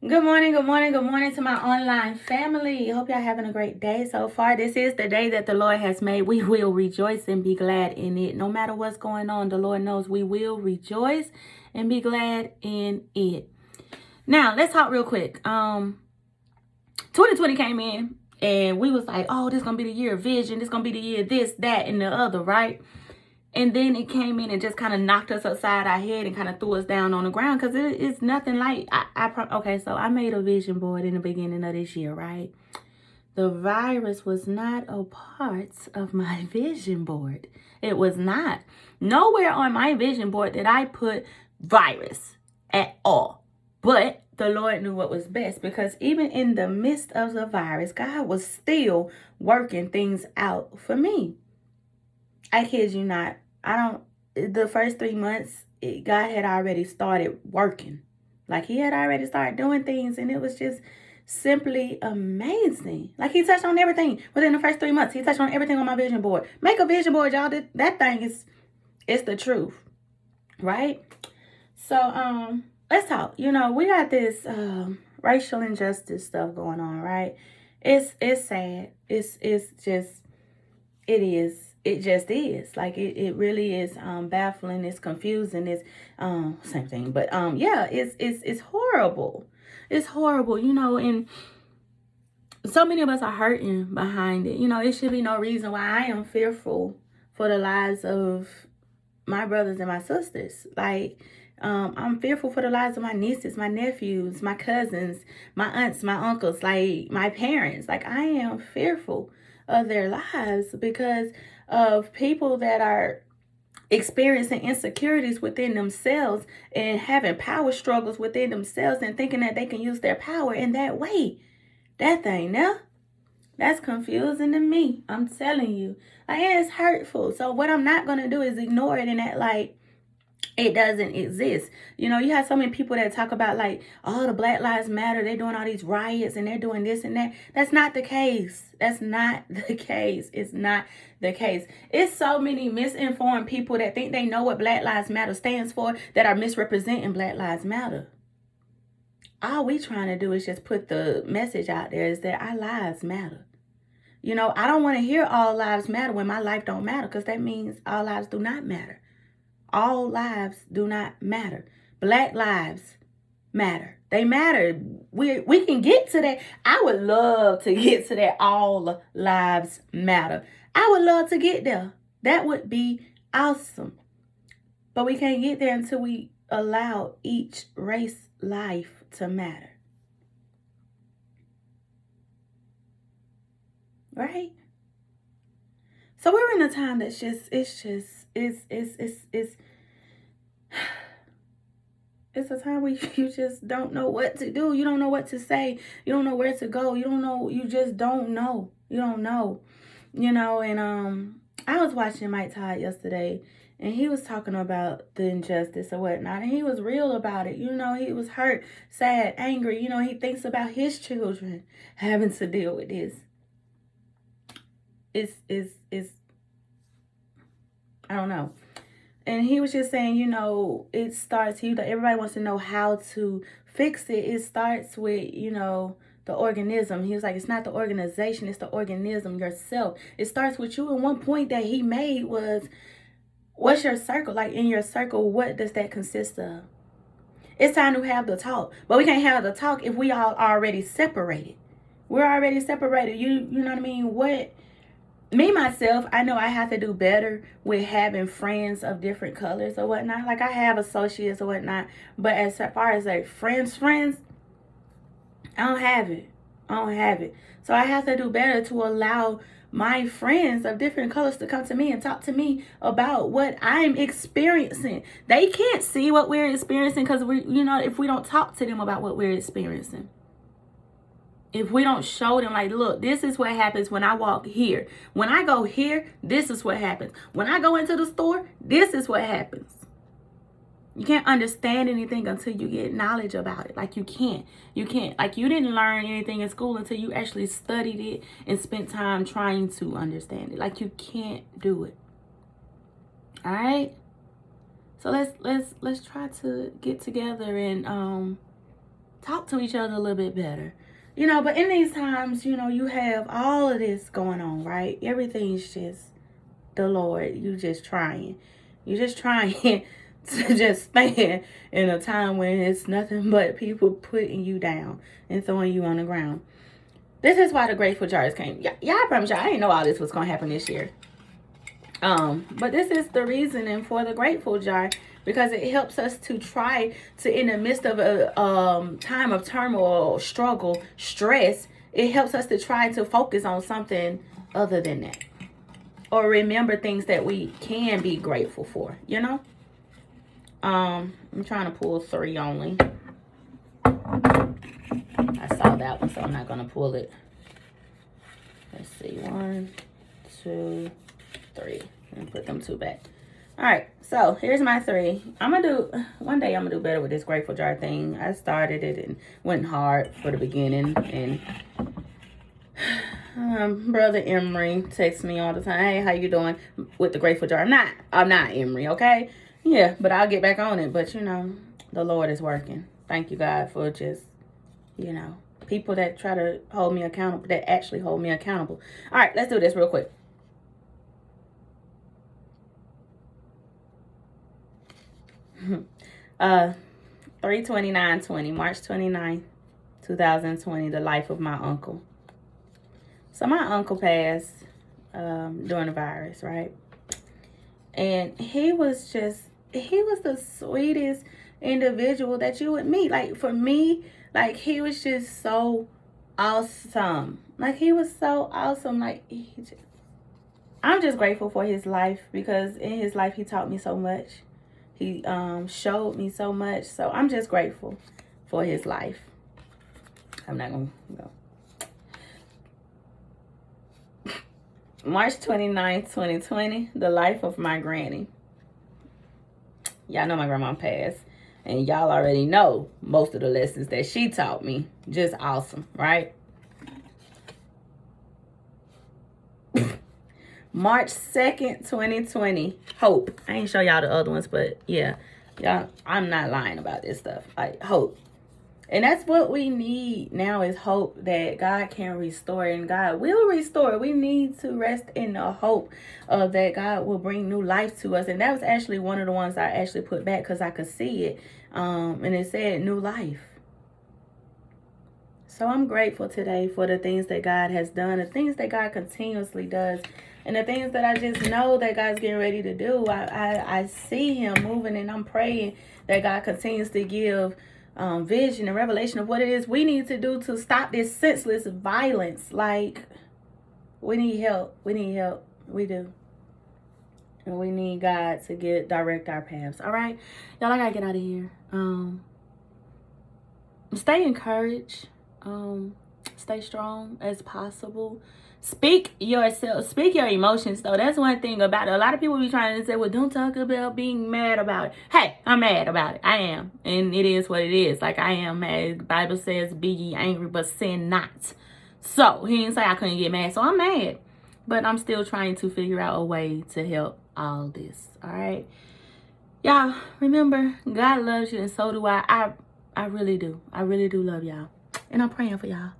Good morning, good morning, good morning to my online family. Hope y'all having a great day so far. This is the day that the Lord has made. We will rejoice and be glad in it. No matter what's going on, the Lord knows we will rejoice and be glad in it. Now, let's talk real quick. 2020 came in and we was like, oh, this is going to be the year of vision. This is going to be the year of this, that, and the other, right? And then it came in and just kind of knocked us upside our head and kind of threw us down on the ground because it's nothing like okay, so I made a vision board in the beginning of this year, right? The virus was not a part of my vision board. It was not. Nowhere on my vision board did I put virus at all. But the Lord knew what was best, because even in the midst of the virus, God was still working things out for me. I kid you not. The first 3 months, God had already started working. Like, He had already started doing things, and it was just simply amazing. Like, He touched on everything within the first 3 months. He touched on everything on my vision board. Make a vision board, y'all. That thing it's the truth, right? So, let's talk. We got this racial injustice stuff going on, right? It's sad. It's just it is. It just is. Like, it really is baffling. It's confusing. It's same thing. But yeah, it's horrible. It's horrible, and so many of us are hurting behind it. It should be no reason why I am fearful for the lives of my brothers and my sisters. Like, I'm fearful for the lives of my nieces, my nephews, my cousins, my aunts, my uncles, like my parents. Like, I am fearful of their lives because of people that are experiencing insecurities within themselves and having power struggles within themselves and thinking that they can use their power in that way. That thing now, that's confusing to me. I'm telling you. Like, it's hurtful. So what I'm not going to do is ignore it and act like it doesn't exist. You have so many people that talk about, like, oh, the Black Lives Matter, they're doing all these riots and they're doing this and that. That's not the case. That's not the case. It's not the case. It's so many misinformed people that think they know what Black Lives Matter stands for that are misrepresenting Black Lives Matter. All we trying to do is just put the message out there is that our lives matter. I don't want to hear all lives matter when my life don't matter, because that means all lives do not matter. All lives do not matter. Black lives matter. They matter. We can get to that. I would love to get to that all lives matter. I would love to get there. That would be awesome. But we can't get there until we allow each race life to matter. Right? So we're in a time that's it's a time where you just don't know what to do. You don't know what to say. You don't know where to go. You don't know. You just don't know. You don't know. And I was watching Mike Todd yesterday, and he was talking about the injustice or whatnot, and he was real about it. He was hurt, sad, angry. He thinks about his children having to deal with this. It's I don't know. And he was just saying, it starts, everybody wants to know how to fix it. It starts with, the organism. He was like, it's not the organization, it's the organism, yourself. It starts with you. And one point that he made was, what's your circle? Like, in your circle, what does that consist of? It's time to have the talk. But we can't have the talk if we all already separated. We're already separated. You know what I mean? Me myself, I know I have to do better with having friends of different colors or whatnot. Like, I have associates or whatnot, but as far as like friends, I don't have it. I don't have it. So I have to do better to allow my friends of different colors to come to me and talk to me about what I'm experiencing. They can't see what we're experiencing because if we don't talk to them about what we're experiencing. If we don't show them, like, look, this is what happens when I walk here. When I go here, this is what happens. When I go into the store, this is what happens. You can't understand anything until you get knowledge about it. Like, you can't. Like, you didn't learn anything in school until you actually studied it and spent time trying to understand it. Like, you can't do it. All right? So let's try to get together and talk to each other a little bit better. You know, but in these times, you know, you have all of this going on, right? Everything's just the Lord. You just trying. You're just trying to just stand in a time when it's nothing but people putting you down and throwing you on the ground. This is why the grateful jars came. Yeah, I promise y'all, I didn't know all this was going to happen this year. But this is the reasoning for the grateful jar, because it helps us to try to, in the midst of a time of turmoil, struggle, stress, it helps us to try to focus on something other than that, or remember things that we can be grateful for, you know. I'm trying to pull 3 only. I saw that one, so I'm not gonna pull it. Let's see, 1, 2, 3, and put them 2 back. All right, so here's my 3. One day I'm gonna do better with this grateful jar thing. I started it and went hard for the beginning, and Brother Emery texts me all the time. Hey, how you doing with the grateful jar? I'm not Emery, okay? Yeah, but I'll get back on it. But you know, the Lord is working. Thank you, God, for just, you know, people that try to hold me accountable, that actually hold me accountable. All right, let's do this real quick. uh 3/29/20, March 29th, 2020, the life of my uncle. So my uncle passed during the virus, right? And he was the sweetest individual that you would meet. Like, for me, like, he was just so awesome. Like, he was so awesome. Like, I'm just grateful for his life, because in his life he taught me so much. He showed me so much. So I'm just grateful for his life. I'm not gonna go. March 29th, 2020, the life of my granny. Y'all know my grandma passed, and y'all already know most of the lessons that she taught me. Just awesome, right? March 2nd, 2020, hope. I ain't show y'all the other ones, but yeah, y'all, I'm not lying about this stuff. Like, hope. And that's what we need now, is hope that God can restore, and God will restore. We need to rest in the hope of that God will bring new life to us. And that was actually one of the ones I actually put back, because I could see it. And it said new life. So I'm grateful today for the things that God has done, the things that God continuously does, and the things that I just know that God's getting ready to do. I see him moving, and I'm praying that God continues to give vision and revelation of what it is we need to do to stop this senseless violence. Like, we need help. We need help. We do. And we need God to direct our paths. All right, y'all, I gotta get out of here. Stay encouraged. Stay strong as possible. Speak yourself. Speak your emotions, though. That's one thing about it. A lot of people be trying to say, well, don't talk about being mad about it. Hey, I'm mad about it. I am. And it is what it is. Like, I am mad. The Bible says, be ye angry, but sin not. So, he didn't say I couldn't get mad. So, I'm mad. But I'm still trying to figure out a way to help all this. All right? Y'all, remember, God loves you, and so do I. I really do. I really do love y'all. And I'm praying for y'all.